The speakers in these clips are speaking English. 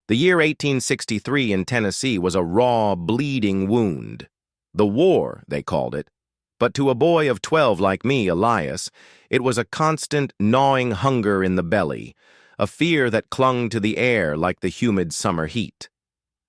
The year 1863 in Tennessee was a raw, bleeding wound. The war, they called it. But to a boy of 12 like me, Elias, it was a constant gnawing hunger in the belly, a fear that clung to the air like the humid summer heat.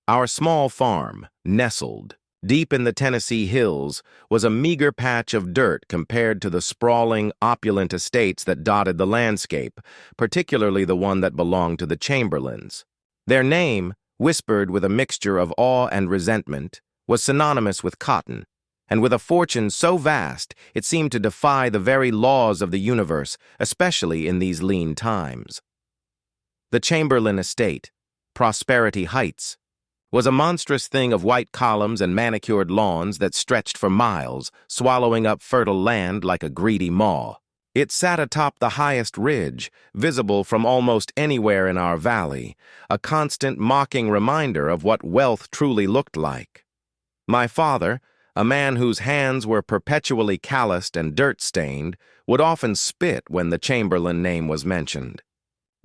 Our small farm, nestled deep in the Tennessee hills, was a meager patch of dirt compared to the sprawling, opulent estates that dotted the landscape, particularly the one that belonged to the Chamberlains. Their name, whispered with a mixture of awe and resentment, was synonymous with cotton, and with a fortune so vast it seemed to defy the very laws of the universe, especially in these lean times. The Chamberlain estate, Prosperity Heights, was a monstrous thing of white columns and manicured lawns that stretched for miles, swallowing up fertile land like a greedy maw. It sat atop the highest ridge, visible from almost anywhere in our valley, a constant mocking reminder of what wealth truly looked like. My father, a man whose hands were perpetually calloused and dirt-stained, would often spit when the Chamberlain name was mentioned.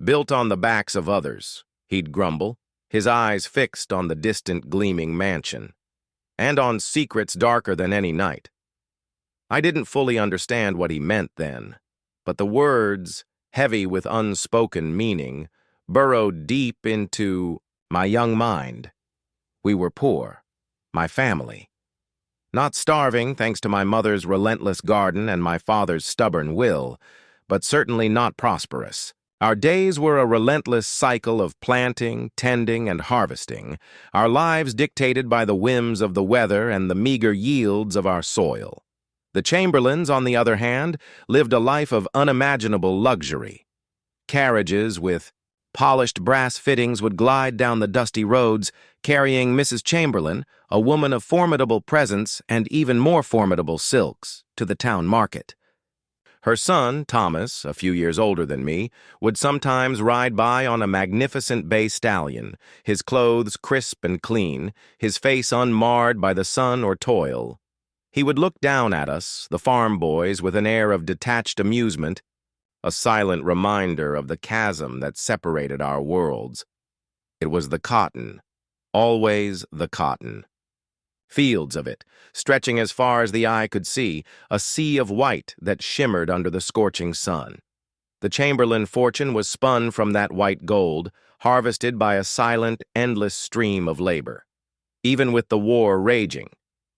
"Built on the backs of others," he'd grumble, his eyes fixed on the distant gleaming mansion, and on secrets darker than any night. I didn't fully understand what he meant then, but the words, heavy with unspoken meaning, burrowed deep into my young mind. We were poor, my family. Not starving thanks to my mother's relentless garden and my father's stubborn will, but certainly not prosperous. Our days were a relentless cycle of planting, tending, and harvesting, our lives dictated by the whims of the weather and the meager yields of our soil. The Chamberlains, on the other hand, lived a life of unimaginable luxury. Carriages with polished brass fittings would glide down the dusty roads, carrying Mrs. Chamberlain, a woman of formidable presence and even more formidable silks, to the town market. Her son, Thomas, a few years older than me, would sometimes ride by on a magnificent bay stallion, his clothes crisp and clean, his face unmarred by the sun or toil. He would look down at us, the farm boys, with an air of detached amusement, a silent reminder of the chasm that separated our worlds. It was the cotton, always the cotton. Fields of it, stretching as far as the eye could see, a sea of white that shimmered under the scorching sun. The Chamberlain fortune was spun from that white gold, harvested by a silent, endless stream of labor. Even with the war raging,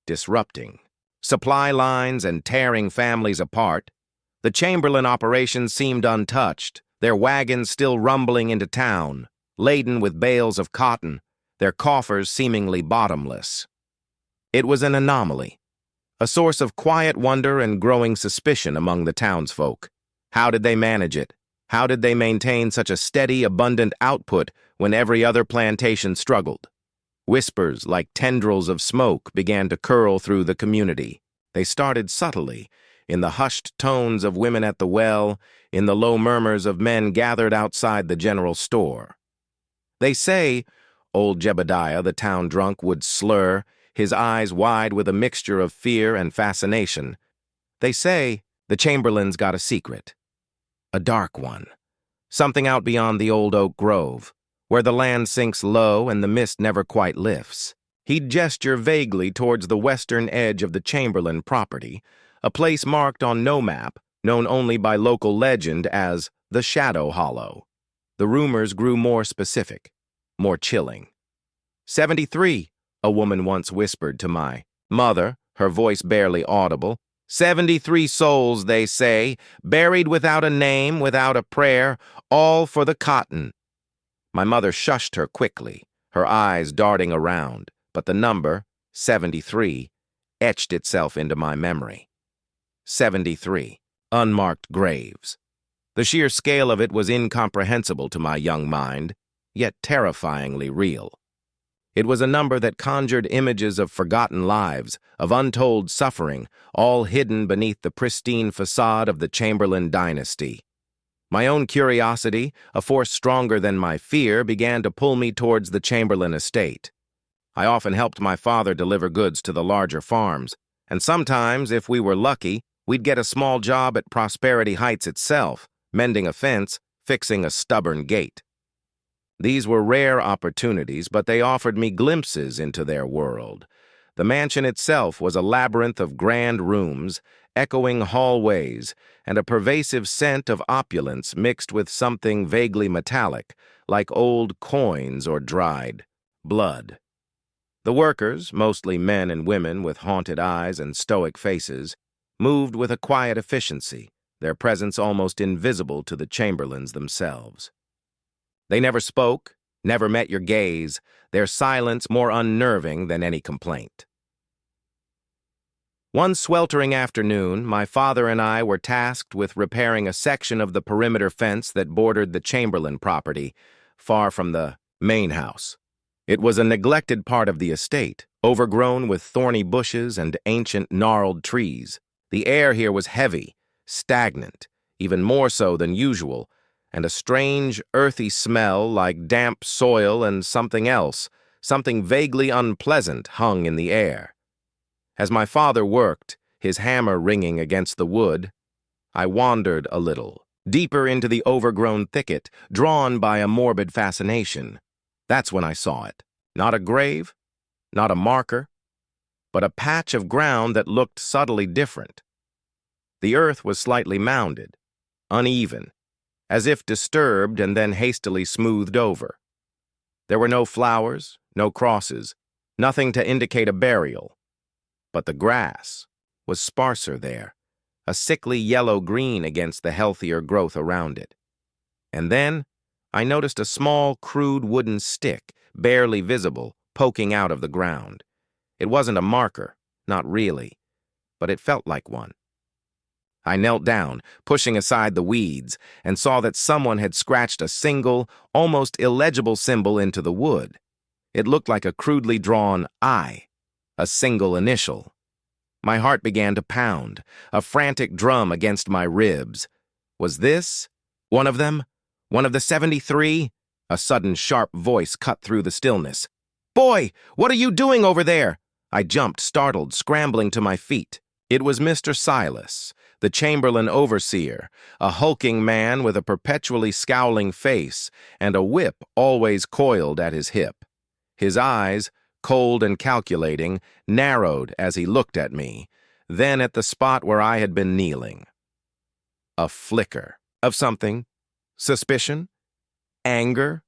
disrupting, supply lines and tearing families apart, the Chamberlain operations seemed untouched, their wagons still rumbling into town, laden with bales of cotton, their coffers seemingly bottomless. It was an anomaly, a source of quiet wonder and growing suspicion among the townsfolk. How did they manage it? How did they maintain such a steady, abundant output when every other plantation struggled? Whispers like tendrils of smoke began to curl through the community. They started subtly, in the hushed tones of women at the well, in the low murmurs of men gathered outside the general store. They say, old Jebediah, the town drunk, would slur, his eyes wide with a mixture of fear and fascination. They say the Chamberlain's got a secret. A dark one. Something out beyond the old oak grove, where the land sinks low and the mist never quite lifts. He'd gesture vaguely towards the western edge of the Chamberlain property, a place marked on no map, known only by local legend as the Shadow Hollow. The rumors grew more specific, more chilling. 73, a woman once whispered to my mother, her voice barely audible. 73 souls, they say, buried without a name, without a prayer, all for the cotton. My mother shushed her quickly, her eyes darting around, but the number, 73, etched itself into my memory. 73, unmarked graves. The sheer scale of it was incomprehensible to my young mind, yet terrifyingly real. It was a number that conjured images of forgotten lives, of untold suffering, all hidden beneath the pristine facade of the Chamberlain dynasty. My own curiosity, a force stronger than my fear, began to pull me towards the Chamberlain estate. I often helped my father deliver goods to the larger farms, and sometimes, if we were lucky, we'd get a small job at Prosperity Heights itself, mending a fence, fixing a stubborn gate. These were rare opportunities, but they offered me glimpses into their world. The mansion itself was a labyrinth of grand rooms, echoing hallways, and a pervasive scent of opulence mixed with something vaguely metallic, like old coins or dried blood. The workers, mostly men and women with haunted eyes and stoic faces, moved with a quiet efficiency, their presence almost invisible to the chamberlains themselves. They never spoke, never met your gaze, their silence more unnerving than any complaint. One sweltering afternoon, my father and I were tasked with repairing a section of the perimeter fence that bordered the Chamberlain property, far from the main house. It was a neglected part of the estate, overgrown with thorny bushes and ancient gnarled trees. The air here was heavy, stagnant, even more so than usual, and a strange, earthy smell like damp soil and something else, something vaguely unpleasant, hung in the air. As my father worked, his hammer ringing against the wood, I wandered a little, deeper into the overgrown thicket, drawn by a morbid fascination. That's when I saw it. Not a grave, not a marker, but a patch of ground that looked subtly different. The earth was slightly mounded, uneven, as if disturbed and then hastily smoothed over. There were no flowers, no crosses, nothing to indicate a burial. But the grass was sparser there, a sickly yellow-green against the healthier growth around it. And then I noticed a small, crude wooden stick, barely visible, poking out of the ground. It wasn't a marker, not really, but it felt like one. I knelt down, pushing aside the weeds, and saw that someone had scratched a single, almost illegible symbol into the wood. It looked like a crudely drawn I, a single initial. My heart began to pound, a frantic drum against my ribs. Was this one of them? One of the 73? A sudden sharp voice cut through the stillness. "Boy, what are you doing over there?" I jumped, startled, scrambling to my feet. It was Mr. Silas, the Chamberlain overseer, a hulking man with a perpetually scowling face and a whip always coiled at his hip. His eyes, cold and calculating, narrowed as he looked at me, then at the spot where I had been kneeling. A flicker of something, suspicion, anger,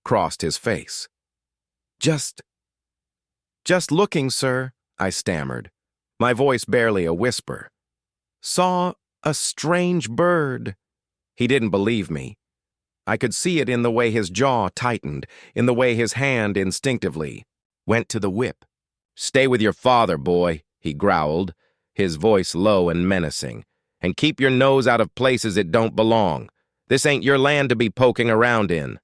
crossed his face. Just looking, sir," I stammered, my voice barely a whisper. "Saw a strange bird." He didn't believe me. I could see it in the way his jaw tightened, in the way his hand instinctively went to the whip. "Stay with your father, boy," he growled, his voice low and menacing, "and keep your nose out of places it don't belong. This ain't your land to be poking around in."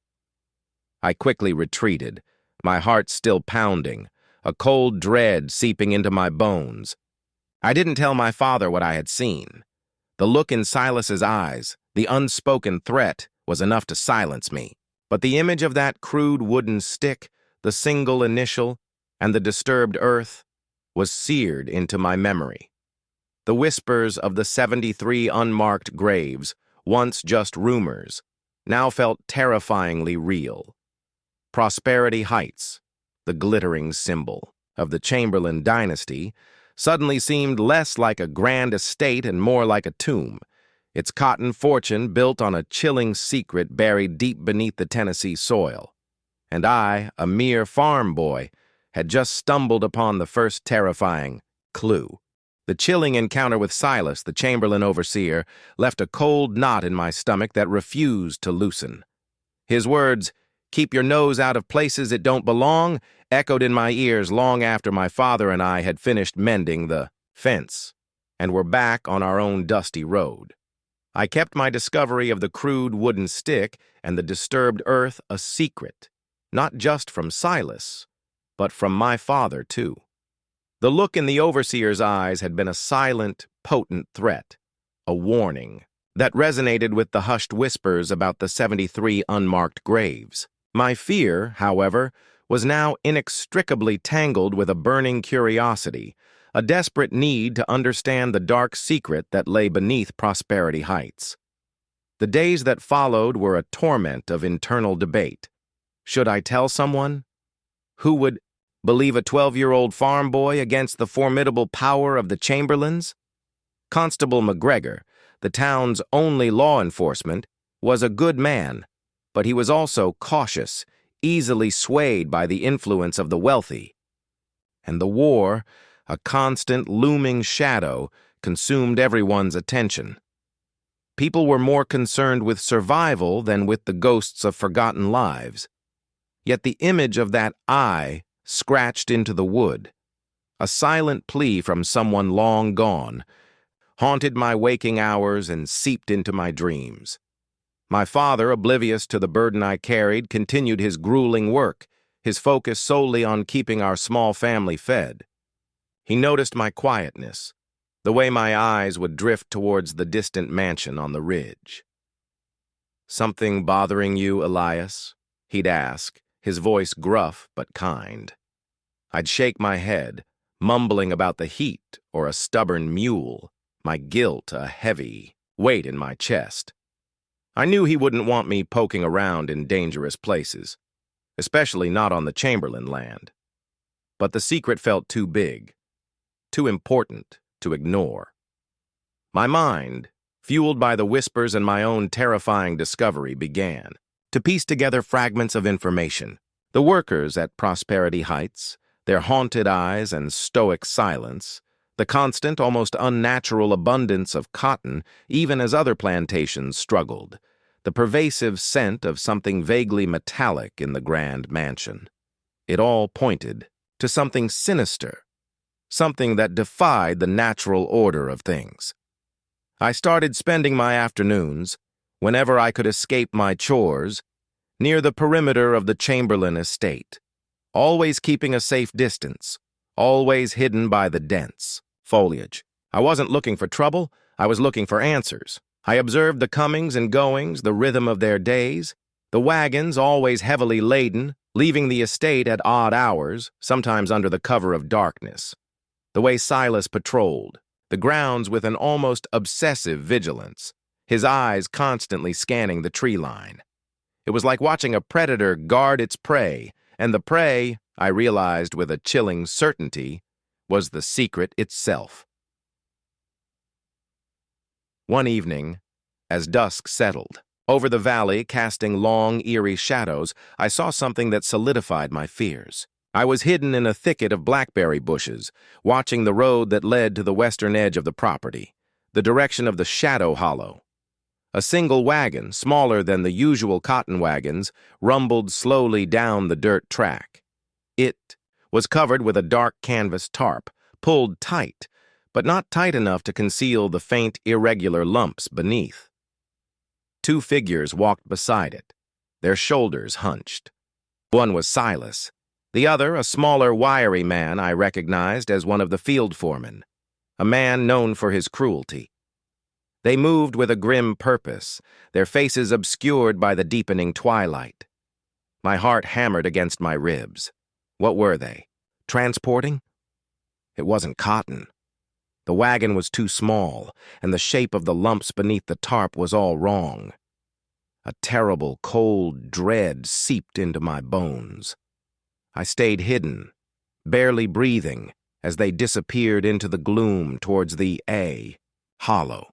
I quickly retreated, my heart still pounding, a cold dread seeping into my bones. I didn't tell my father what I had seen. The look in Silas's eyes, the unspoken threat, was enough to silence me. But the image of that crude wooden stick, the single initial, and the disturbed earth was seared into my memory. The whispers of the 73 unmarked graves, once just rumors, now felt terrifyingly real. Prosperity Heights, the glittering symbol of the Chamberlain dynasty, suddenly seemed less like a grand estate and more like a tomb, its cotton fortune built on a chilling secret buried deep beneath the Tennessee soil. And I, a mere farm boy, had just stumbled upon the first terrifying clue. The chilling encounter with Silas, the Chamberlain overseer, left a cold knot in my stomach that refused to loosen. His words, "Keep your nose out of places it don't belong," echoed in my ears long after my father and I had finished mending the fence and were back on our own dusty road. I kept my discovery of the crude wooden stick and the disturbed earth a secret, not just from Silas, but from my father, too. The look in the overseer's eyes had been a silent, potent threat, a warning that resonated with the hushed whispers about the 73 unmarked graves. My fear, however, was now inextricably tangled with a burning curiosity, a desperate need to understand the dark secret that lay beneath Prosperity Heights. The days that followed were a torment of internal debate. Should I tell someone? Who would believe a 12-year-old farm boy against the formidable power of the Chamberlains? Constable McGregor, the town's only law enforcement, was a good man, but he was also cautious, easily swayed by the influence of the wealthy. And the war, a constant looming shadow, consumed everyone's attention. People were more concerned with survival than with the ghosts of forgotten lives. Yet the image of that eye scratched into the wood, a silent plea from someone long gone, haunted my waking hours and seeped into my dreams. My father, oblivious to the burden I carried, continued his grueling work, his focus solely on keeping our small family fed. He noticed my quietness, the way my eyes would drift towards the distant mansion on the ridge. "Something bothering you, Elias?" he'd ask, his voice gruff but kind. I'd shake my head, mumbling about the heat or a stubborn mule, my guilt a heavy weight in my chest. I knew he wouldn't want me poking around in dangerous places, especially not on the Chamberlain land. But the secret felt too big, too important to ignore. My mind, fueled by the whispers and my own terrifying discovery, began to piece together fragments of information. The workers at Prosperity Heights, their haunted eyes and stoic silence, the constant, almost unnatural abundance of cotton, even as other plantations struggled, the pervasive scent of something vaguely metallic in the grand mansion. It all pointed to something sinister, something that defied the natural order of things. I started spending my afternoons, whenever I could escape my chores, near the perimeter of the Chamberlain estate, always keeping a safe distance, always hidden by the dense foliage. I wasn't looking for trouble, I was looking for answers. I observed the comings and goings, the rhythm of their days, the wagons always heavily laden, leaving the estate at odd hours, sometimes under the cover of darkness. The way Silas patrolled, the grounds with an almost obsessive vigilance, his eyes constantly scanning the tree line. It was like watching a predator guard its prey, and the prey, I realized with a chilling certainty, was the secret itself. One evening, as dusk settled, over the valley casting long, eerie shadows, I saw something that solidified my fears. I was hidden in a thicket of blackberry bushes, watching the road that led to the western edge of the property, the direction of the Shadow Hollow. A single wagon, smaller than the usual cotton wagons, rumbled slowly down the dirt track. It was covered with a dark canvas tarp, pulled tight, but not tight enough to conceal the faint, irregular lumps beneath. Two figures walked beside it, their shoulders hunched. One was Silas. The other, a smaller, wiry man I recognized as one of the field foremen, a man known for his cruelty. They moved with a grim purpose, their faces obscured by the deepening twilight. My heart hammered against my ribs. What were they? Transporting? It wasn't cotton. The wagon was too small, and the shape of the lumps beneath the tarp was all wrong. A terrible, cold dread seeped into my bones. I stayed hidden, barely breathing, as they disappeared into the gloom towards the hollow.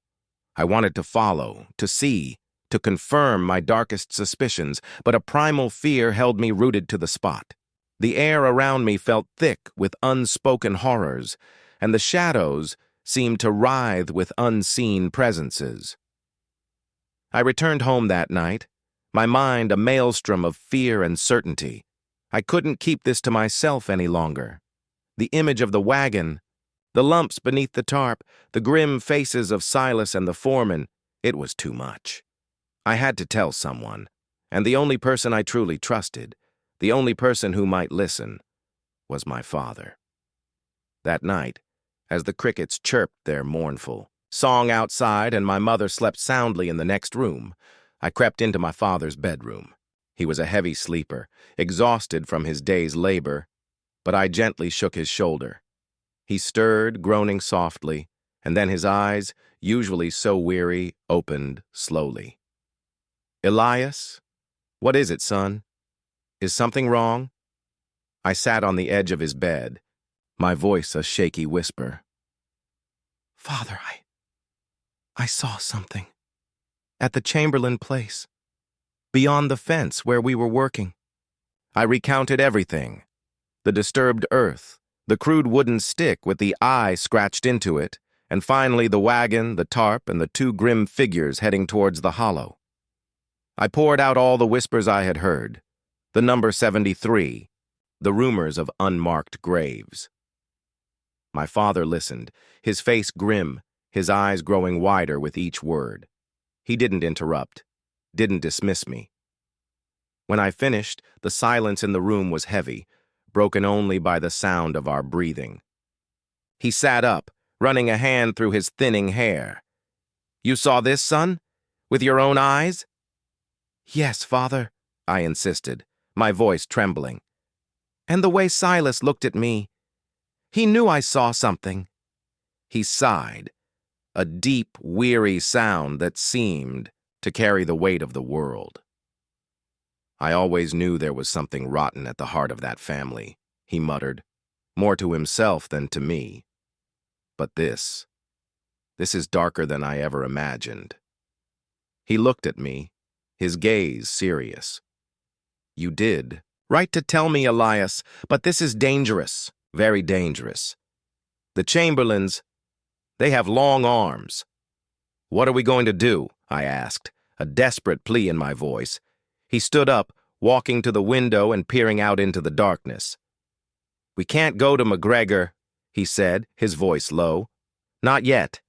I wanted to follow, to see, to confirm my darkest suspicions, but a primal fear held me rooted to the spot. The air around me felt thick with unspoken horrors, and the shadows seemed to writhe with unseen presences. I returned home that night, my mind a maelstrom of fear and certainty. I couldn't keep this to myself any longer. The image of the wagon, the lumps beneath the tarp, the grim faces of Silas and the foreman, it was too much. I had to tell someone, and the only person I truly trusted, the only person who might listen, was my father. That night, as the crickets chirped their mournful song outside and my mother slept soundly in the next room, I crept into my father's bedroom. He was a heavy sleeper, exhausted from his day's labor, but I gently shook his shoulder. He stirred, groaning softly, and then his eyes, usually so weary, opened slowly. "Elias, what is it, son?" Is something wrong? I sat on the edge of his bed, my voice a shaky whisper. Father, I saw something. At the Chamberlain place. Beyond the fence where we were working. I recounted everything. The disturbed earth, the crude wooden stick with the eye scratched into it, and finally the wagon, the tarp, and the two grim figures heading towards the hollow. I poured out all the whispers I had heard. The number 73, the rumors of unmarked graves. My father listened, his face grim, his eyes growing wider with each word. He didn't interrupt, didn't dismiss me. When I finished, the silence in the room was heavy, broken only by the sound of our breathing. He sat up, running a hand through his thinning hair. You saw this, son? With your own eyes? Yes, father, I insisted, my voice trembling. And the way Silas looked at me, he knew I saw something. He sighed, a deep, weary sound that seemed to carry the weight of the world. I always knew there was something rotten at the heart of that family, he muttered, more to himself than to me. But this is darker than I ever imagined. He looked at me, his gaze serious. You did right to tell me, Elias, but this is dangerous, very dangerous. The Chamberlains, they have long arms. What are we going to do? I asked, a desperate plea in my voice. He stood up, walking to the window and peering out into the darkness. We can't go to McGregor, he said, his voice low. Not yet.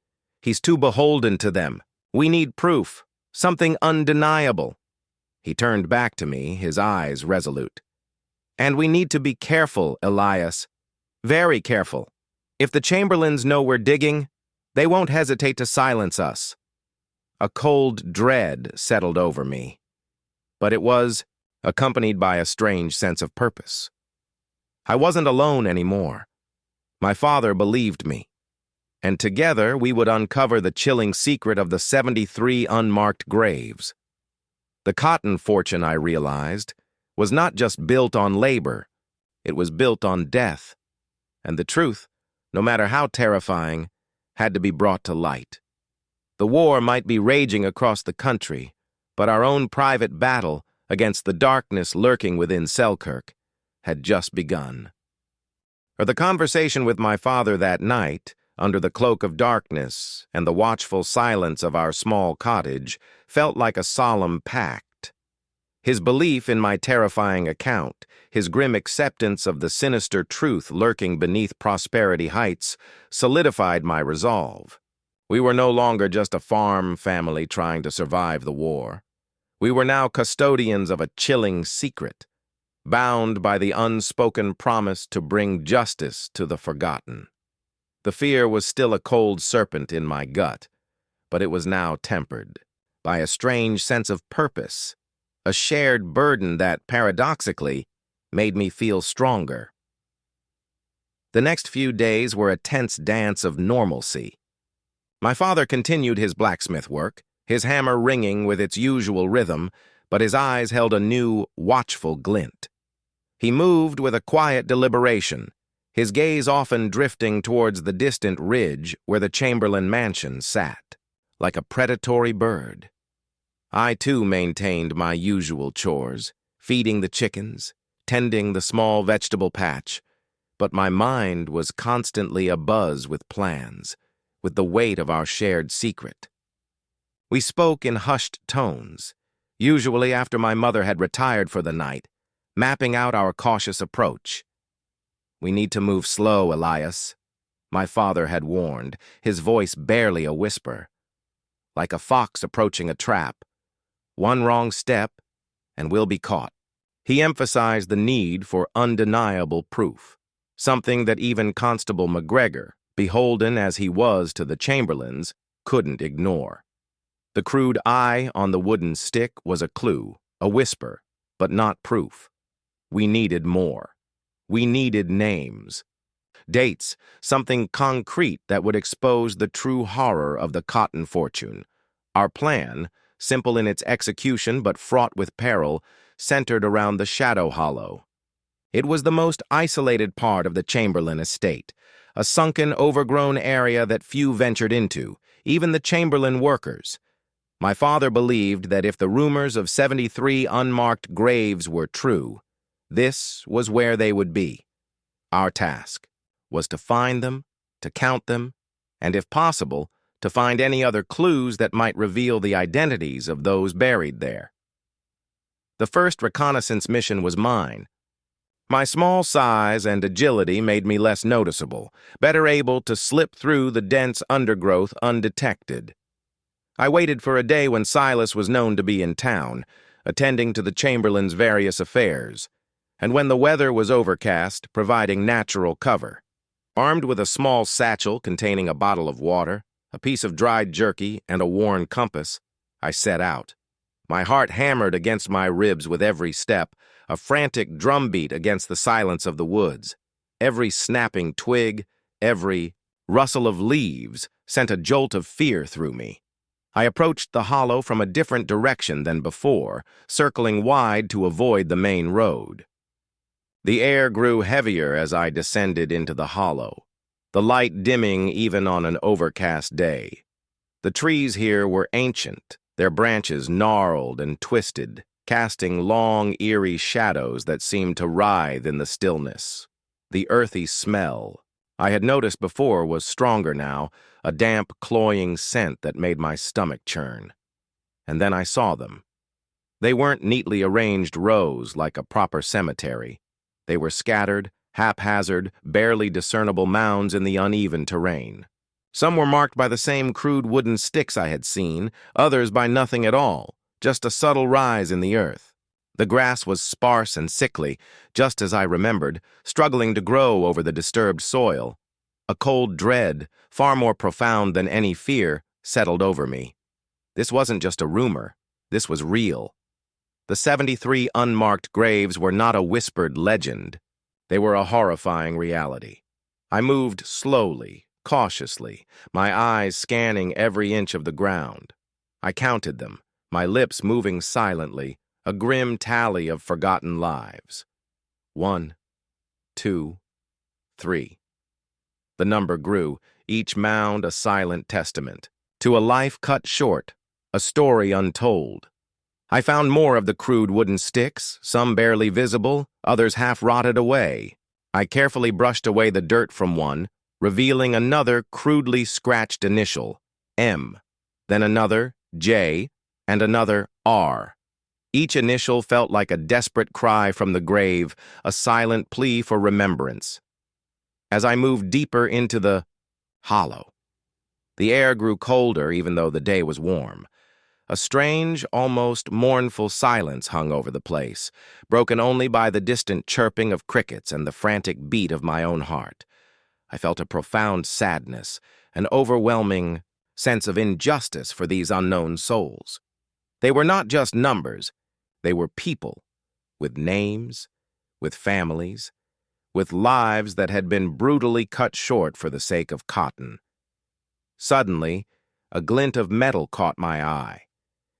He's too beholden to them. We need proof, something undeniable. He turned back to me, his eyes resolute. And we need to be careful, Elias. Very careful. If the Chamberlains know we're digging, they won't hesitate to silence us. A cold dread settled over me. But it was accompanied by a strange sense of purpose. I wasn't alone anymore. My father believed me, and together we would uncover the chilling secret of the 73 unmarked graves. The cotton fortune, I realized, was not just built on labor, it was built on death, and the truth, no matter how terrifying, had to be brought to light. The war might be raging across the country, but our own private battle against the darkness lurking within Selkirk had just begun. The conversation with my father that night, under the cloak of darkness and the watchful silence of our small cottage, felt like a solemn pact. His belief in my terrifying account, his grim acceptance of the sinister truth lurking beneath Prosperity Heights, solidified my resolve. We were no longer just a farm family trying to survive the war. We were now custodians of a chilling secret, bound by the unspoken promise to bring justice to the forgotten. The fear was still a cold serpent in my gut, but it was now tempered by a strange sense of purpose, a shared burden that, paradoxically, made me feel stronger. The next few days were a tense dance of normalcy. My father continued his blacksmith work, his hammer ringing with its usual rhythm, but his eyes held a new, watchful glint. He moved with a quiet deliberation, his gaze often drifting towards the distant ridge where the Chamberlain mansion sat, like a predatory bird. I, too, maintained my usual chores, feeding the chickens, tending the small vegetable patch, but my mind was constantly abuzz with plans, with the weight of our shared secret. We spoke in hushed tones, usually after my mother had retired for the night, mapping out our cautious approach. We need to move slow, Elias, my father had warned, his voice barely a whisper. Like a fox approaching a trap. One wrong step, and we'll be caught. He emphasized the need for undeniable proof, something that even Constable McGregor, beholden as he was to the Chamberlains, couldn't ignore. The crude eye on the wooden stick was a clue, a whisper, but not proof. We needed more. We needed names. Dates, something concrete that would expose the true horror of the cotton fortune. Our plan, simple in its execution but fraught with peril, centered around the Shadow Hollow. It was the most isolated part of the Chamberlain estate, a sunken, overgrown area that few ventured into, even the Chamberlain workers. My father believed that if the rumors of 73 unmarked graves were true, this was where they would be. Our task was to find them, to count them, and if possible, to find any other clues that might reveal the identities of those buried there. The first reconnaissance mission was mine. My small size and agility made me less noticeable, better able to slip through the dense undergrowth undetected. I waited for a day when Silas was known to be in town, attending to the Chamberlain's various affairs, and when the weather was overcast, providing natural cover. Armed with a small satchel containing a bottle of water, a piece of dried jerky, and a worn compass, I set out. My heart hammered against my ribs with every step, a frantic drumbeat against the silence of the woods. Every snapping twig, every rustle of leaves sent a jolt of fear through me. I approached the hollow from a different direction than before, circling wide to avoid the main road. The air grew heavier as I descended into the hollow, the light dimming even on an overcast day. The trees here were ancient, their branches gnarled and twisted, casting long, eerie shadows that seemed to writhe in the stillness. The earthy smell I had noticed before was stronger now, a damp, cloying scent that made my stomach churn. And then I saw them. They weren't neatly arranged rows like a proper cemetery. They were scattered, haphazard, barely discernible mounds in the uneven terrain. Some were marked by the same crude wooden sticks I had seen, others by nothing at all, just a subtle rise in the earth. The grass was sparse and sickly, just as I remembered, struggling to grow over the disturbed soil. A cold dread, far more profound than any fear, settled over me. This wasn't just a rumor. This was real. The 73 unmarked graves were not a whispered legend. They were a horrifying reality. I moved slowly, cautiously, my eyes scanning every inch of the ground. I counted them, my lips moving silently, a grim tally of forgotten lives. 1, 2, 3. The number grew, each mound a silent testament to a life cut short, a story untold. I found more of the crude wooden sticks, some barely visible, others half rotted away. I carefully brushed away the dirt from one, revealing another crudely scratched initial, M, then another, J, and another, R. Each initial felt like a desperate cry from the grave, a silent plea for remembrance. As I moved deeper into the hollow, the air grew colder even though the day was warm. A strange, almost mournful silence hung over the place, broken only by the distant chirping of crickets and the frantic beat of my own heart. I felt a profound sadness, an overwhelming sense of injustice for these unknown souls. They were not just numbers. They were people, with names, with families, with lives that had been brutally cut short for the sake of cotton. Suddenly, a glint of metal caught my eye.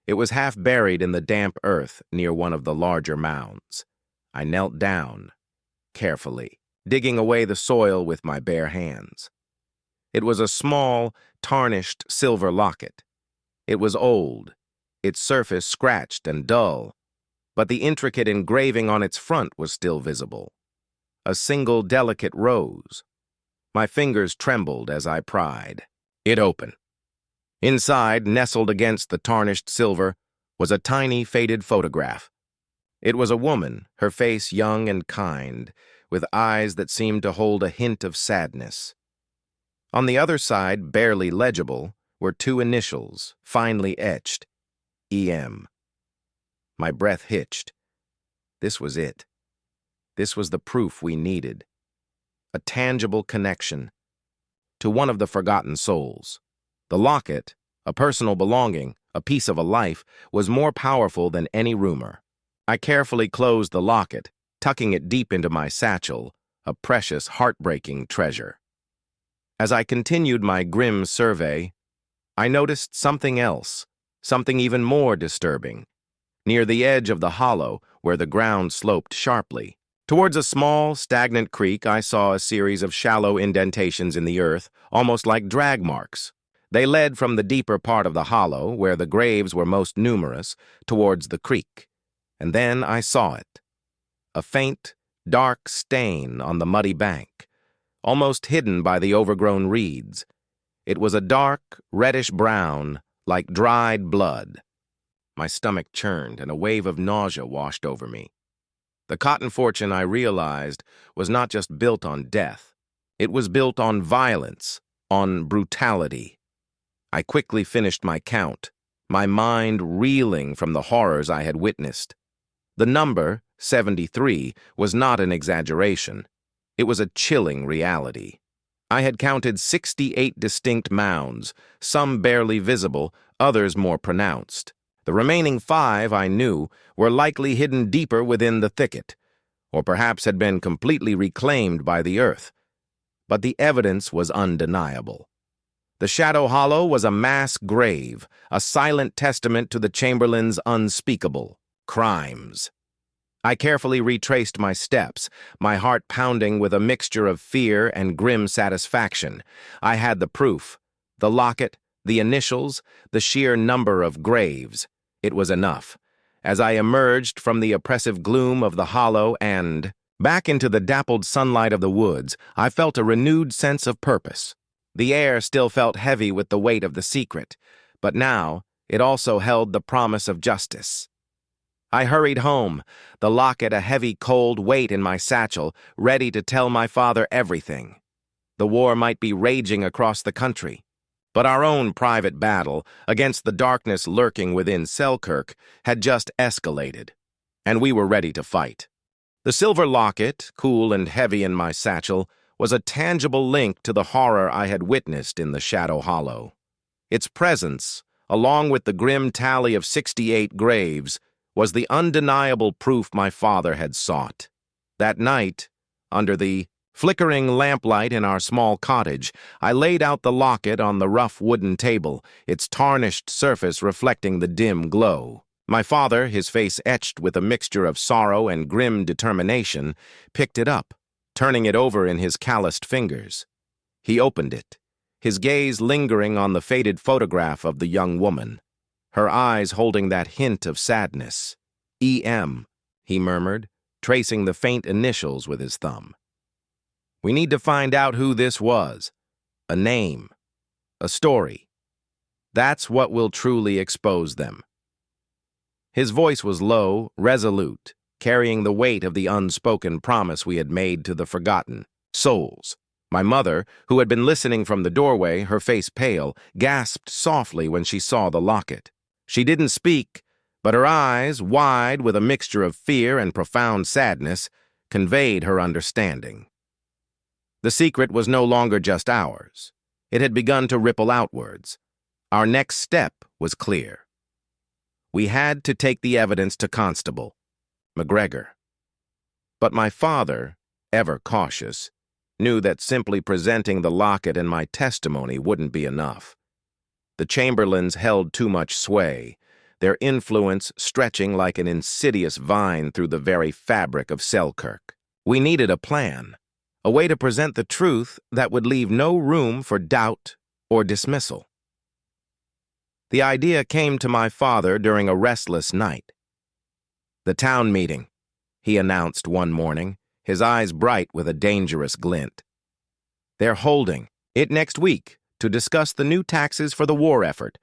It was half buried in the damp earth near one of the larger mounds. I knelt down, carefully, digging away the soil with my bare hands. It was a small, tarnished silver locket. It was old, its surface scratched and dull, but the intricate engraving on its front was still visible. A single delicate rose. My fingers trembled as I pried. It opened. Inside, nestled against the tarnished silver, was a tiny, faded photograph. It was a woman, her face young and kind, with eyes that seemed to hold a hint of sadness. On the other side, barely legible, were two initials, finely etched, E.M. My breath hitched. This was it. This was the proof we needed. A tangible connection to one of the forgotten souls. The locket, a personal belonging, a piece of a life, was more powerful than any rumor. I carefully closed the locket, tucking it deep into my satchel, a precious, heartbreaking treasure. As I continued my grim survey, I noticed something else, something even more disturbing. Near the edge of the hollow, where the ground sloped sharply. Towards a small, stagnant creek, I saw a series of shallow indentations in the earth, almost like drag marks. They led from the deeper part of the hollow, where the graves were most numerous, towards the creek. And then I saw it. A faint, dark stain on the muddy bank, almost hidden by the overgrown reeds. It was a dark, reddish-brown, like dried blood. My stomach churned, and a wave of nausea washed over me. The cotton fortune, I realized, was not just built on death. It was built on violence, on brutality. I quickly finished my count, my mind reeling from the horrors I had witnessed. The number, 73, was not an exaggeration. It was a chilling reality. I had counted 68 distinct mounds, some barely visible, others more pronounced. The remaining 5, I knew, were likely hidden deeper within the thicket, or perhaps had been completely reclaimed by the earth. But the evidence was undeniable. The Shadow Hollow was a mass grave, a silent testament to the Chamberlain's unspeakable crimes. I carefully retraced my steps, my heart pounding with a mixture of fear and grim satisfaction. I had the proof, the locket, the initials, the sheer number of graves. It was enough. As I emerged from the oppressive gloom of the hollow and back into the dappled sunlight of the woods, I felt a renewed sense of purpose. The air still felt heavy with the weight of the secret, but now it also held the promise of justice. I hurried home, the locket a heavy, cold weight in my satchel, ready to tell my father everything. The war might be raging across the country, but our own private battle against the darkness lurking within Selkirk had just escalated, and we were ready to fight. The silver locket, cool and heavy in my satchel, was a tangible link to the horror I had witnessed in the Shadow Hollow. Its presence, along with the grim tally of 68 graves, was the undeniable proof my father had sought. That night, under the flickering lamplight in our small cottage, I laid out the locket on the rough wooden table, its tarnished surface reflecting the dim glow. My father, his face etched with a mixture of sorrow and grim determination, picked it up, turning it over in his calloused fingers. He opened it, his gaze lingering on the faded photograph of the young woman, her eyes holding that hint of sadness. E.M., he murmured, tracing the faint initials with his thumb. We need to find out who this was. A name. A story. That's what will truly expose them. His voice was low, resolute, carrying the weight of the unspoken promise we had made to the forgotten souls. My mother, who had been listening from the doorway, her face pale, gasped softly when she saw the locket. She didn't speak, but her eyes, wide with a mixture of fear and profound sadness, conveyed her understanding. The secret was no longer just ours. It had begun to ripple outwards. Our next step was clear. We had to take the evidence to Constable McGregor. But my father, ever cautious, knew that simply presenting the locket and my testimony wouldn't be enough. The Chamberlains held too much sway, their influence stretching like an insidious vine through the very fabric of Selkirk. We needed a plan, a way to present the truth that would leave no room for doubt or dismissal. The idea came to my father during a restless night. "The town meeting," he announced one morning, his eyes bright with a dangerous glint. "They're holding it next week to discuss the new taxes for the war effort.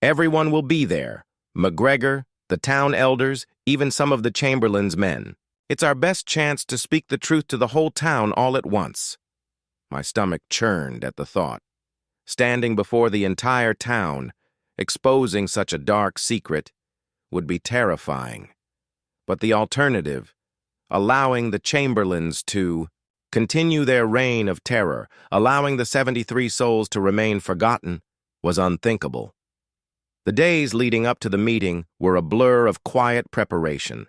Everyone will be there, McGregor, the town elders, even some of the Chamberlain's men. It's our best chance to speak the truth to the whole town all at once." My stomach churned at the thought. Standing before the entire town, exposing such a dark secret, would be terrifying. But the alternative, allowing the Chamberlains to continue their reign of terror, allowing the 73 souls to remain forgotten, was unthinkable. The days leading up to the meeting were a blur of quiet preparation.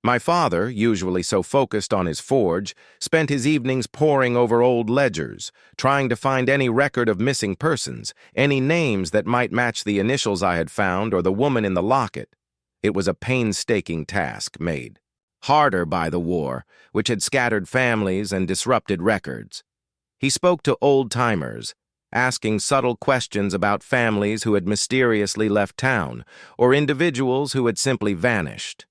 My father, usually so focused on his forge, spent his evenings poring over old ledgers, trying to find any record of missing persons, any names that might match the initials I had found or the woman in the locket. It was a painstaking task made harder by the war, which had scattered families and disrupted records. He spoke to old-timers, asking subtle questions about families who had mysteriously left town or individuals who had simply vanished.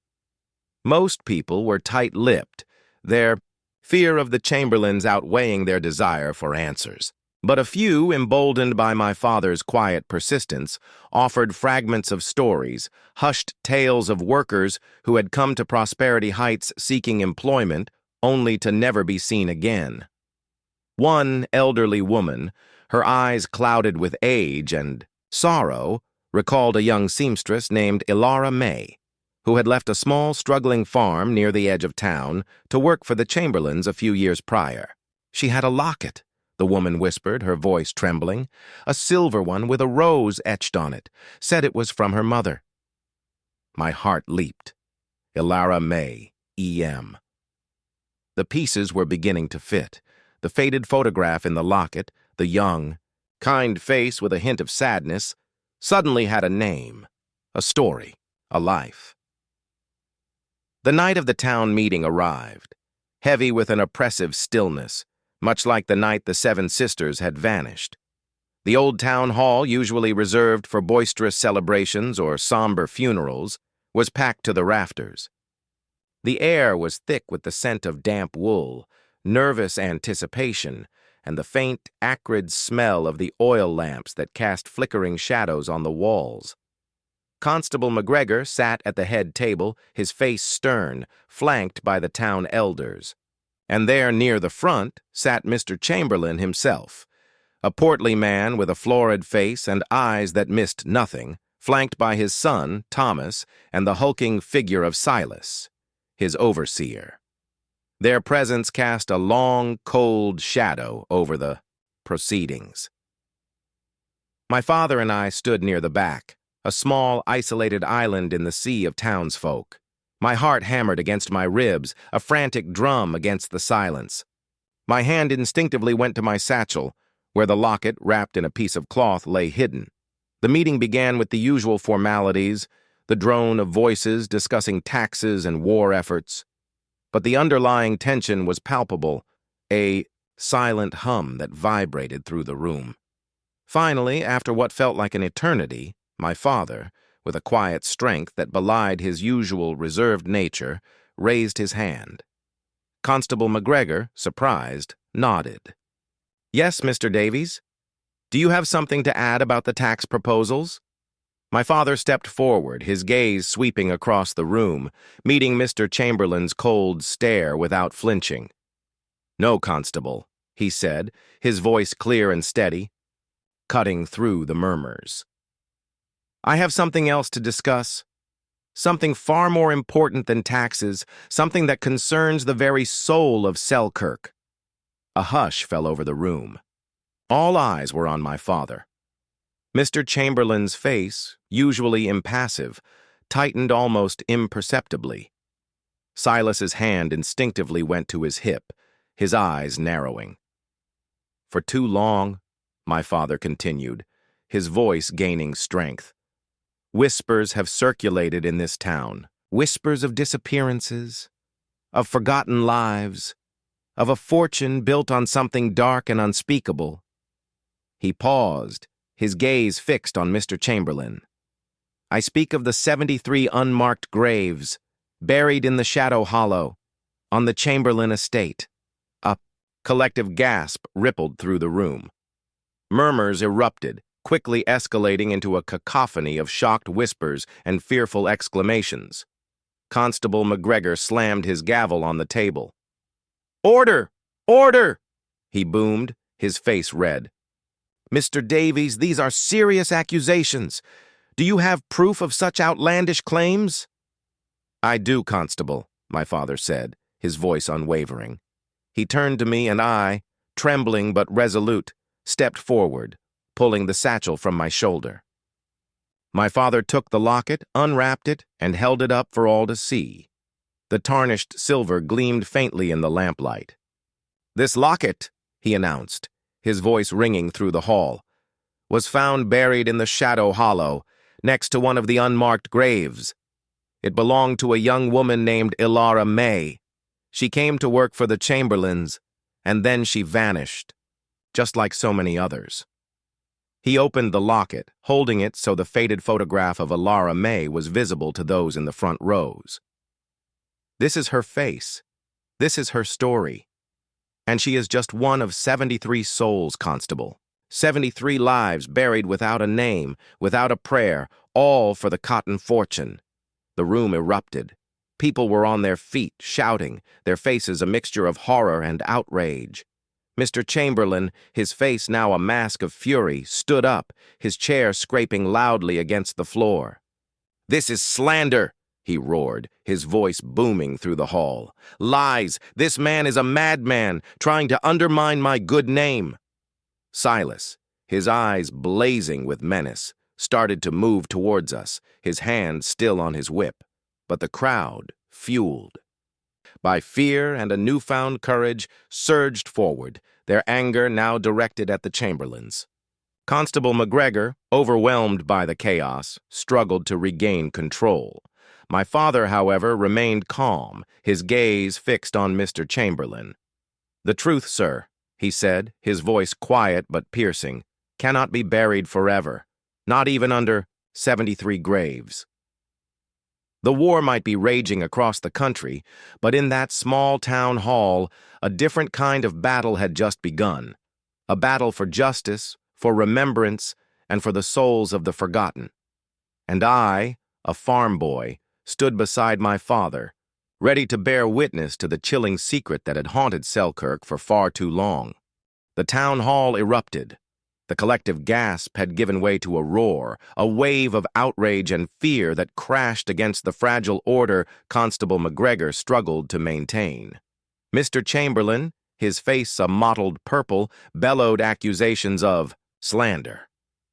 Most people were tight-lipped, their fear of the Chamberlains outweighing their desire for answers. But a few, emboldened by my father's quiet persistence, offered fragments of stories, hushed tales of workers who had come to Prosperity Heights seeking employment only to never be seen again. One elderly woman, her eyes clouded with age and sorrow, recalled a young seamstress named Elara May, who had left a small, struggling farm near the edge of town to work for the Chamberlains a few years prior. She had a locket, the woman whispered, her voice trembling, a silver one with a rose etched on it, said it was from her mother. My heart leaped. Elara May, E.M. The pieces were beginning to fit. The faded photograph in the locket, the young, kind face with a hint of sadness, suddenly had a name, a story, a life. The night of the town meeting arrived, heavy with an oppressive stillness, much like the night the 7 sisters had vanished. The old town hall, usually reserved for boisterous celebrations or somber funerals, was packed to the rafters. The air was thick with the scent of damp wool, nervous anticipation, and the faint, acrid smell of the oil lamps that cast flickering shadows on the walls. Constable McGregor sat at the head table, his face stern, flanked by the town elders. And there, near the front, sat Mr. Chamberlain himself, a portly man with a florid face and eyes that missed nothing, flanked by his son, Thomas, and the hulking figure of Silas, his overseer. Their presence cast a long, cold shadow over the proceedings. My father and I stood near the back, a small, isolated island in the sea of townsfolk. My heart hammered against my ribs, a frantic drum against the silence. My hand instinctively went to my satchel, where the locket, wrapped in a piece of cloth, lay hidden. The meeting began with the usual formalities, the drone of voices discussing taxes and war efforts. But the underlying tension was palpable, a silent hum that vibrated through the room. Finally, after what felt like an eternity, my father, with a quiet strength that belied his usual reserved nature, raised his hand. Constable McGregor, surprised, nodded. "Yes, Mr. Davies? Do you have something to add about the tax proposals?" My father stepped forward, his gaze sweeping across the room, meeting Mr. Chamberlain's cold stare without flinching. "No, Constable," he said, his voice clear and steady, cutting through the murmurs. "I have something else to discuss. Something far more important than taxes, something that concerns the very soul of Selkirk." A hush fell over the room. All eyes were on my father. Mr. Chamberlain's face, usually impassive, tightened almost imperceptibly. Silas's hand instinctively went to his hip, his eyes narrowing. "For too long," my father continued, his voice gaining strength, "whispers have circulated in this town, whispers of disappearances, of forgotten lives, of a fortune built on something dark and unspeakable." He paused, his gaze fixed on Mr. Chamberlain. "I speak of the 73 unmarked graves, buried in the Shadow Hollow, on the Chamberlain estate." A collective gasp rippled through the room. Murmurs erupted, quickly escalating into a cacophony of shocked whispers and fearful exclamations. Constable McGregor slammed his gavel on the table. "Order! Order!" he boomed, his face red. "Mr. Davies, these are serious accusations. Do you have proof of such outlandish claims?" "I do, Constable," my father said, his voice unwavering. He turned to me and I, trembling but resolute, stepped forward, pulling the satchel from my shoulder. My father took the locket, unwrapped it, and held it up for all to see. The tarnished silver gleamed faintly in the lamplight. "This locket," he announced, his voice ringing through the hall, "was found buried in the Shadow Hollow, next to one of the unmarked graves. It belonged to a young woman named Ilara May. She came to work for the Chamberlains, and then she vanished, just like so many others. He opened the locket, holding it so the faded photograph of Ilara May was visible to those in the front rows. This is her face. This is her story. And she is just one of 73 souls, Constable. 73 lives buried without a name, without a prayer, all for the cotton fortune. The room erupted. People were on their feet, shouting, their faces a mixture of horror and outrage. Mr. Chamberlain, his face now a mask of fury, stood up, his chair scraping loudly against the floor. "This is slander!" he roared, his voice booming through the hall. "Lies! This man is a madman, trying to undermine my good name." Silas, his eyes blazing with menace, started to move towards us, his hand still on his whip. But the crowd, fueled by fear and a newfound courage, surged forward, their anger now directed at the Chamberlains. Constable McGregor, overwhelmed by the chaos, struggled to regain control. My father, however, remained calm, his gaze fixed on Mr. Chamberlain. "The truth, sir," he said, his voice quiet but piercing, "cannot be buried forever, not even under 73 graves." The war might be raging across the country, but in that small town hall, a different kind of battle had just begun. A battle for justice, for remembrance, and for the souls of the forgotten. And I, a farm boy, stood beside my father, ready to bear witness to the chilling secret that had haunted Selkirk for far too long. The town hall erupted. The collective gasp had given way to a roar, a wave of outrage and fear that crashed against the fragile order Constable McGregor struggled to maintain. Mr. Chamberlain, his face a mottled purple, bellowed accusations of slander,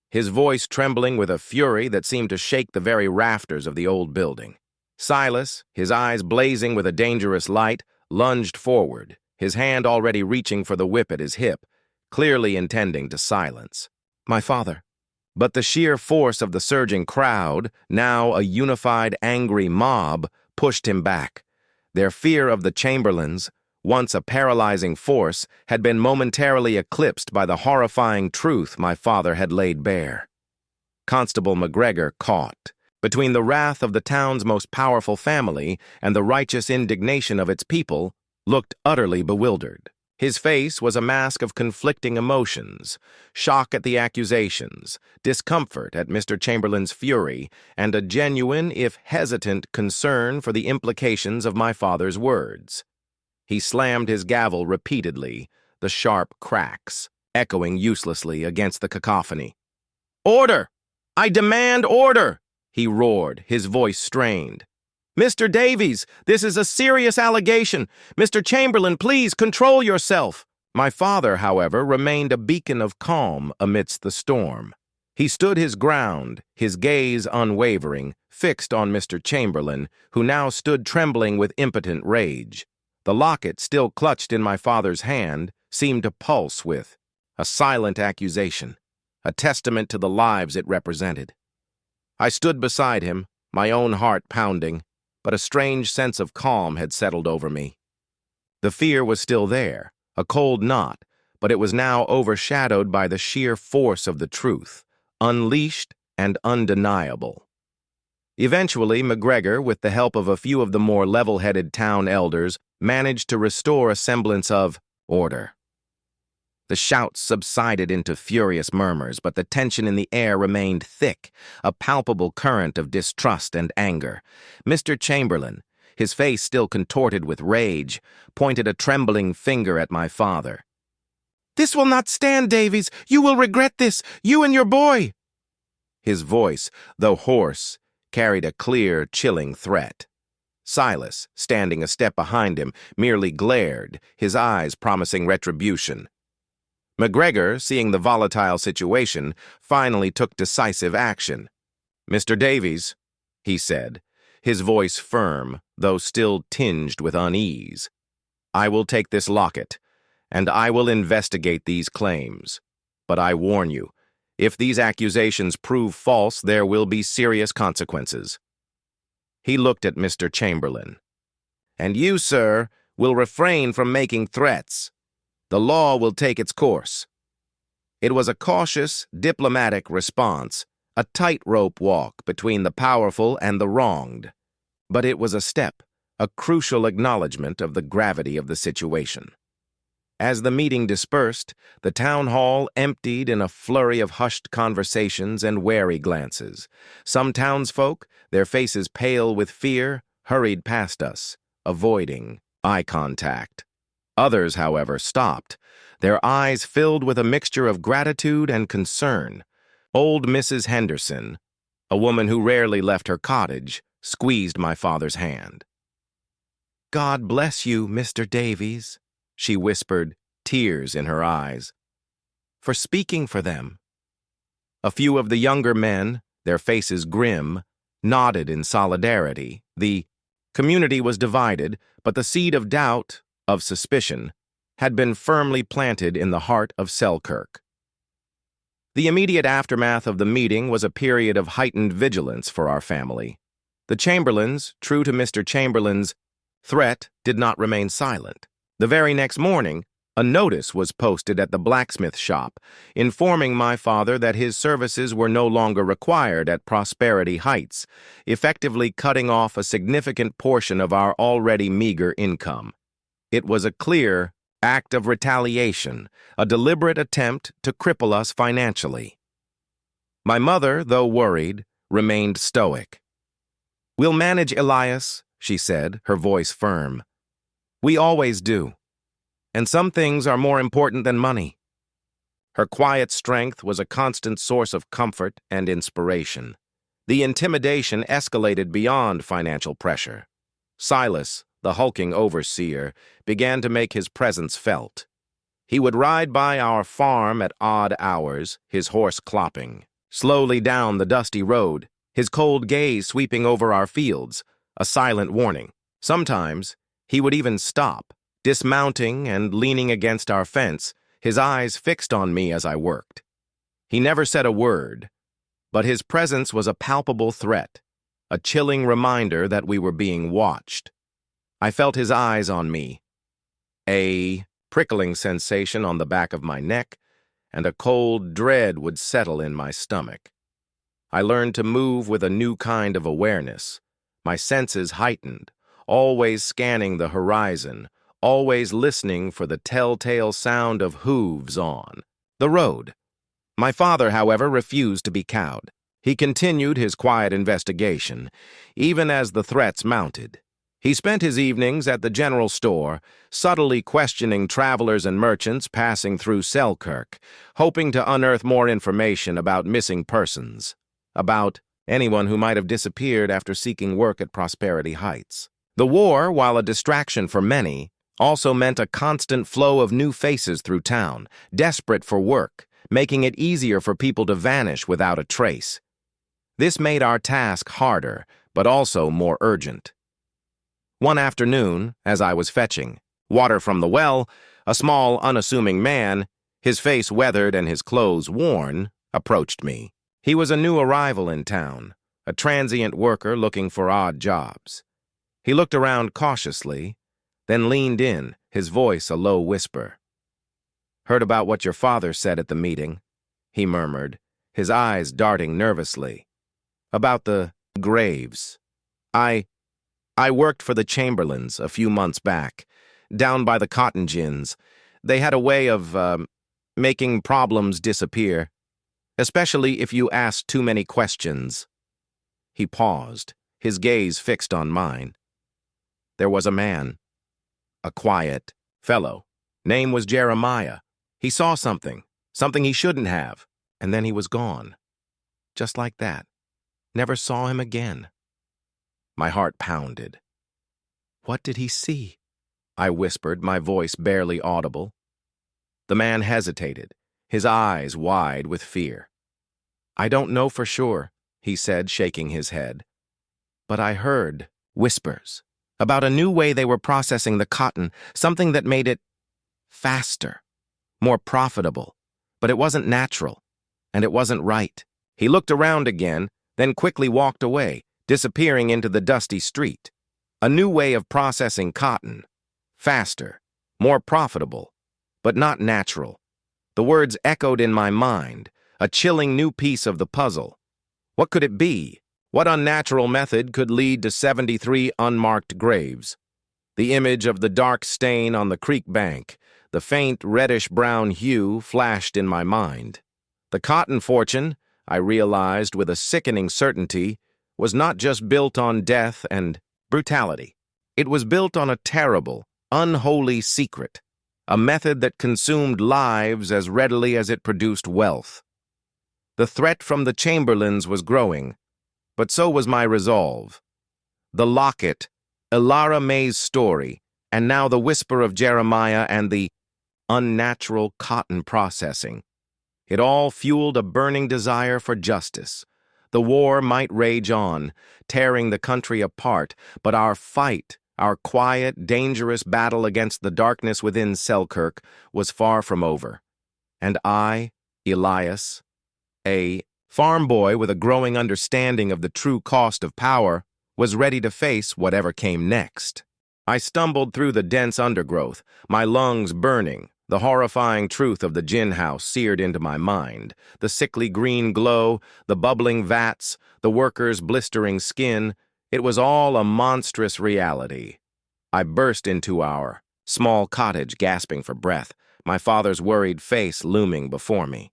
his voice trembling with a fury that seemed to shake the very rafters of the old building. Silas, his eyes blazing with a dangerous light, lunged forward, his hand already reaching for the whip at his hip, clearly intending to silence my father. But the sheer force of the surging crowd, now a unified, angry mob, pushed him back. Their fear of the Chamberlains, once a paralyzing force, had been momentarily eclipsed by the horrifying truth my father had laid bare. Constable McGregor, caught between the wrath of the town's most powerful family and the righteous indignation of its people, looked utterly bewildered. His face was a mask of conflicting emotions, shock at the accusations, discomfort at Mr. Chamberlain's fury, and a genuine, if hesitant, concern for the implications of my father's words. He slammed his gavel repeatedly, the sharp cracks echoing uselessly against the cacophony. "Order! I demand order!" he roared, his voice strained. "Mr. Davies, this is a serious allegation. Mr. Chamberlain, please control yourself." My father, however, remained a beacon of calm amidst the storm. He stood his ground, his gaze unwavering, fixed on Mr. Chamberlain, who now stood trembling with impotent rage. The locket, still clutched in my father's hand, seemed to pulse with a silent accusation, a testament to the lives it represented. I stood beside him, my own heart pounding, but a strange sense of calm had settled over me. The fear was still there, a cold knot, but it was now overshadowed by the sheer force of the truth, unleashed and undeniable. Eventually, McGregor, with the help of a few of the more level-headed town elders, managed to restore a semblance of order. The shouts subsided into furious murmurs, but the tension in the air remained thick, a palpable current of distrust and anger. Mr. Chamberlain, his face still contorted with rage, pointed a trembling finger at my father. "This will not stand, Davies. You will regret this, you and your boy." His voice, though hoarse, carried a clear, chilling threat. Silas, standing a step behind him, merely glared, his eyes promising retribution. McGregor, seeing the volatile situation, finally took decisive action. "Mr. Davies," he said, his voice firm, though still tinged with unease, "I will take this locket, and I will investigate these claims. But I warn you, if these accusations prove false, there will be serious consequences." He looked at Mr. Chamberlain. "And you, sir, will refrain from making threats. The law will take its course." It was a cautious, diplomatic response, a tightrope walk between the powerful and the wronged. But it was a step, a crucial acknowledgement of the gravity of the situation. As the meeting dispersed, the town hall emptied in a flurry of hushed conversations and wary glances. Some townsfolk, their faces pale with fear, hurried past us, avoiding eye contact. Others, however, stopped, their eyes filled with a mixture of gratitude and concern. Old Mrs. Henderson, a woman who rarely left her cottage, squeezed my father's hand. "God bless you, Mr. Davies," she whispered, tears in her eyes, "for speaking for them." A few of the younger men, their faces grim, nodded in solidarity. The community was divided, but the seed of doubt, of suspicion, had been firmly planted in the heart of Selkirk. The immediate aftermath of the meeting was a period of heightened vigilance for our family. The Chamberlains, true to Mr. Chamberlain's threat, did not remain silent. The very next morning, a notice was posted at the blacksmith shop, informing my father that his services were no longer required at Prosperity Heights, effectively cutting off a significant portion of our already meager income. It was a clear act of retaliation, a deliberate attempt to cripple us financially. My mother, though worried, remained stoic. "We'll manage, Elias," she said, her voice firm. "We always do. And some things are more important than money." Her quiet strength was a constant source of comfort and inspiration. The intimidation escalated beyond financial pressure. Silas, the hulking overseer, began to make his presence felt. He would ride by our farm at odd hours, his horse clopping, slowly down the dusty road, his cold gaze sweeping over our fields, a silent warning. Sometimes he would even stop, dismounting and leaning against our fence, his eyes fixed on me as I worked. He never said a word, but his presence was a palpable threat, a chilling reminder that we were being watched. I felt his eyes on me, a prickling sensation on the back of my neck, and a cold dread would settle in my stomach. I learned to move with a new kind of awareness, my senses heightened, always scanning the horizon, always listening for the telltale sound of hooves on the road. My father, however, refused to be cowed. He continued his quiet investigation, even as the threats mounted. He spent his evenings at the general store, subtly questioning travelers and merchants passing through Selkirk, hoping to unearth more information about missing persons, about anyone who might have disappeared after seeking work at Prosperity Heights. The war, while a distraction for many, also meant a constant flow of new faces through town, desperate for work, making it easier for people to vanish without a trace. This made our task harder, but also more urgent. One afternoon, as I was fetching water from the well, a small, unassuming man, his face weathered and his clothes worn, approached me. He was a new arrival in town, a transient worker looking for odd jobs. He looked around cautiously, then leaned in, his voice a low whisper. "Heard about what your father said at the meeting," he murmured, his eyes darting nervously. "About the graves. I worked for the Chamberlains a few months back, down by the cotton gins. They had a way of, making problems disappear, especially if you asked too many questions." He paused, his gaze fixed on mine. There was a man, a quiet fellow. Name was Jeremiah. He saw something he shouldn't have, and then he was gone. Just like that. Never saw him again. My heart pounded. "What did he see?" I whispered, my voice barely audible. The man hesitated, his eyes wide with fear. "I don't know for sure," he said, shaking his head. "But I heard whispers about a new way they were processing the cotton, something that made it faster, more profitable. But it wasn't natural, and it wasn't right." He looked around again, then quickly walked away, disappearing into the dusty street. A new way of processing cotton. Faster, more profitable, but not natural. The words echoed in my mind, a chilling new piece of the puzzle. What could it be? What unnatural method could lead to 73 unmarked graves? The image of the dark stain on the creek bank, the faint reddish-brown hue, flashed in my mind. The cotton fortune, I realized with a sickening certainty, was not just built on death and brutality. It was built on a terrible, unholy secret, a method that consumed lives as readily as it produced wealth. The threat from the Chamberlains was growing, but so was my resolve. The locket, Elara May's story, and now the whisper of Jeremiah and the unnatural cotton processing. It all fueled a burning desire for justice. The war might rage on, tearing the country apart, but our fight, our quiet, dangerous battle against the darkness within Selkirk, was far from over. And I, Elias, a farm boy with a growing understanding of the true cost of power, was ready to face whatever came next. I stumbled through the dense undergrowth, my lungs burning, the horrifying truth of the gin house seared into my mind, the sickly green glow, the bubbling vats, the workers' blistering skin. It was all a monstrous reality. I burst into our small cottage, gasping for breath, my father's worried face looming before me.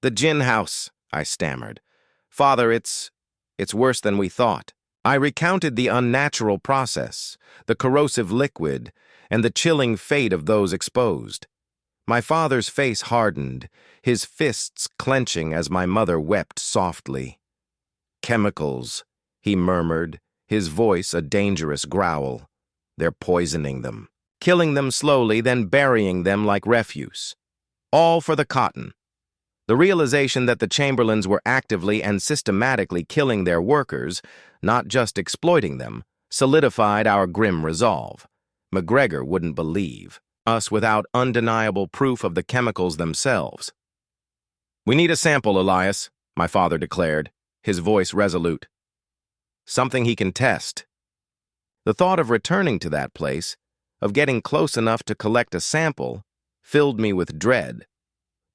"The gin house," I stammered. "Father, it's worse than we thought." I recounted the unnatural process, the corrosive liquid, and the chilling fate of those exposed. My father's face hardened, his fists clenching as my mother wept softly. "Chemicals," he murmured, his voice a dangerous growl. "They're poisoning them, killing them slowly, then burying them like refuse. All for the cotton." The realization that the Chamberlains were actively and systematically killing their workers, not just exploiting them, solidified our grim resolve. McGregor wouldn't believe us without undeniable proof of the chemicals themselves. "We need a sample, Elias," my father declared, his voice resolute. "Something he can test." The thought of returning to that place, of getting close enough to collect a sample, filled me with dread.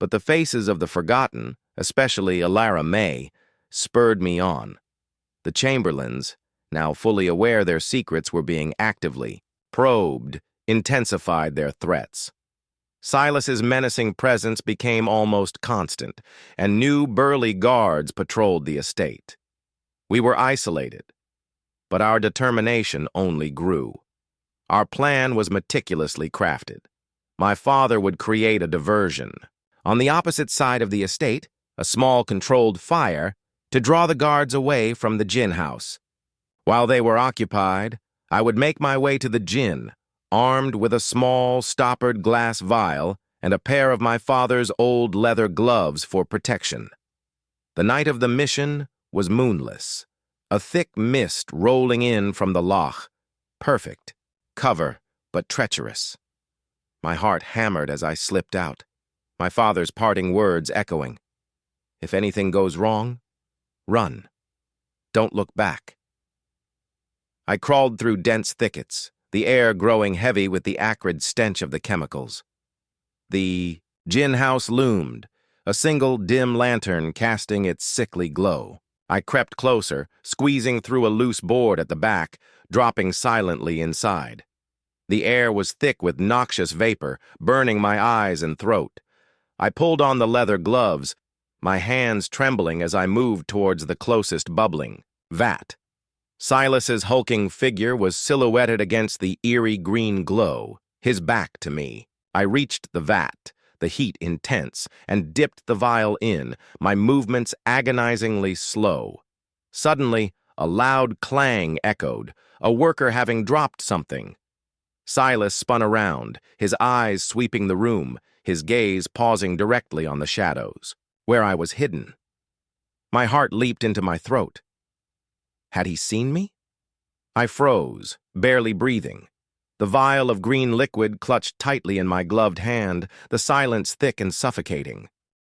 But the faces of the forgotten, especially Elara May, spurred me on. The Chamberlains, now fully aware their secrets were being actively probed, intensified their threats. Silas's menacing presence became almost constant, and new burly guards patrolled the estate. We were isolated, but our determination only grew. Our plan was meticulously crafted. My father would create a diversion. On the opposite side of the estate, a small controlled fire to draw the guards away from the gin house. While they were occupied, I would make my way to the gin, armed with a small, stoppered glass vial and a pair of my father's old leather gloves for protection. The night of the mission was moonless, a thick mist rolling in from the loch. Perfect cover, but treacherous. My heart hammered as I slipped out, my father's parting words echoing. "If anything goes wrong, run. Don't look back." I crawled through dense thickets, the air growing heavy with the acrid stench of the chemicals. The gin house loomed, a single dim lantern casting its sickly glow. I crept closer, squeezing through a loose board at the back, dropping silently inside. The air was thick with noxious vapor, burning my eyes and throat. I pulled on the leather gloves, my hands trembling as I moved towards the closest bubbling vat. Silas's hulking figure was silhouetted against the eerie green glow, his back to me. I reached the vat, the heat intense, and dipped the vial in, my movements agonizingly slow. Suddenly, a loud clang echoed, a worker having dropped something. Silas spun around, his eyes sweeping the room, his gaze pausing directly on the shadows, where I was hidden. My heart leaped into my throat. Had he seen me? I froze, barely breathing. The vial of green liquid clutched tightly in my gloved hand, the silence thick and suffocating.